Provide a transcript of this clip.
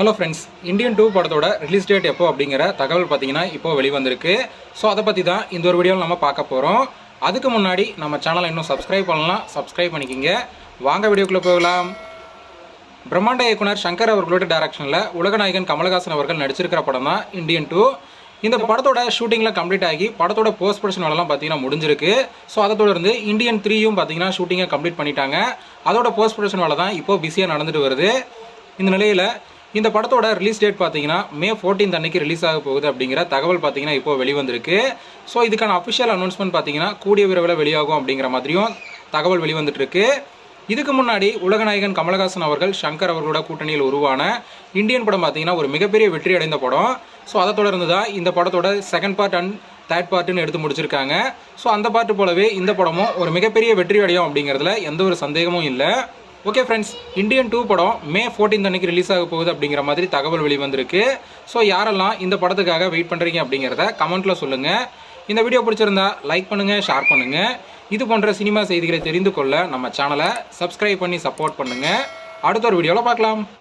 Hello friends, Indian 2 படத்தோட release date எப்போ அப்படிங்கிற தகவல் பார்த்தீங்கன்னா இப்போ வெளிவந்திருக்கு. ஸோ அதை பற்றி தான் இந்த ஒரு வீடியோவில் நம்ம பார்க்க போகிறோம். அதுக்கு முன்னாடி நம்ம சேனலை இன்னும் சப்ஸ்கிரைப் பண்ணலாம், சப்ஸ்கிரைப் பண்ணிக்கிங்க. வாங்க வீடியோக்குள்ளே போகலாம். பிரம்மாண்ட இயக்குனர் சங்கர் அவர்களோட டைரக்ஷனில் உலகநாயகன் கமலஹாசன் அவர்கள் நடிச்சிருக்கிற படம் தான் இந்தியன் 2. இந்த படத்தோட ஷூட்டிங்கில் கம்ப்ளீட் ஆகி படத்தோட போஸ்ட் ப்ரொடக்ஷன் வேலைலாம் பார்த்தீங்கன்னா முடிஞ்சிருக்கு. ஸோ அதை தொடர்ந்து இந்தியன் 3யும் பார்த்தீங்கன்னா ஷூட்டிங்கை கம்ப்ளீட் பண்ணிட்டாங்க. அதோட போஸ்ட் ப்ரொடக்ஷன் வேலை தான் இப்போ பிஸியாக நடந்துட்டு வருது. இந்த நிலையில் இந்த படத்தோட ரிலீஸ் டேட் பார்த்தீங்கன்னா மே 14 அன்னைக்கு ரிலீஸ் ஆக போகுது அப்படிங்கிற தகவல் பார்த்தீங்கன்னா இப்போ வெளிவந்திருக்கு. ஸோ இதுக்கான அஃபிஷியல் அனௌன்ஸ்மெண்ட் பார்த்தீங்கன்னா கூடிய விரைவில் வெளியாகும் அப்படிங்கிற மாதிரியும் தகவல் வெளிவந்துட்டு இருக்கு. இதுக்கு முன்னாடி உலகநாயகன் கமலஹாசன் அவர்கள் சங்கர் அவர்களோட கூட்டணியில் உருவான இந்தியன் படம் பார்த்தீங்கன்னா ஒரு மிகப்பெரிய வெற்றி அடைந்த படம். ஸோ அதை தொடர்ந்து தான் இந்த படத்தோட செகண்ட் பார்ட் அண்ட் தேர்ட் பார்ட்டுன்னு எடுத்து முடிச்சிருக்காங்க. ஸோ அந்த பார்ட்டு போலவே இந்த படமும் ஒரு மிகப்பெரிய வெற்றி அடையும் அப்படிங்கிறதுல எந்த ஒரு சந்தேகமும் இல்லை. ஓகே ஃப்ரெண்ட்ஸ், இந்தியன் 2 படம் மே 14 அன்னைக்கு ரிலீஸ் ஆக போகுது அப்படிங்கிற மாதிரி தகவல் வெளிவந்திருக்கு. ஸோ யாரெல்லாம் இந்த படத்துக்காக வெயிட் பண்ணுறீங்க அப்படிங்கிறத கமெண்ட்டில் சொல்லுங்கள். இந்த வீடியோ பிடிச்சிருந்தா லைக் பண்ணுங்கள், ஷேர் பண்ணுங்கள். இது போன்ற சினிமா செய்திகளை தெரிந்து கொள்ள நம்ம சேனலை சப்ஸ்கிரைப் பண்ணி சப்போர்ட் பண்ணுங்கள். அடுத்த ஒரு வீடியோவில் பார்க்கலாம்.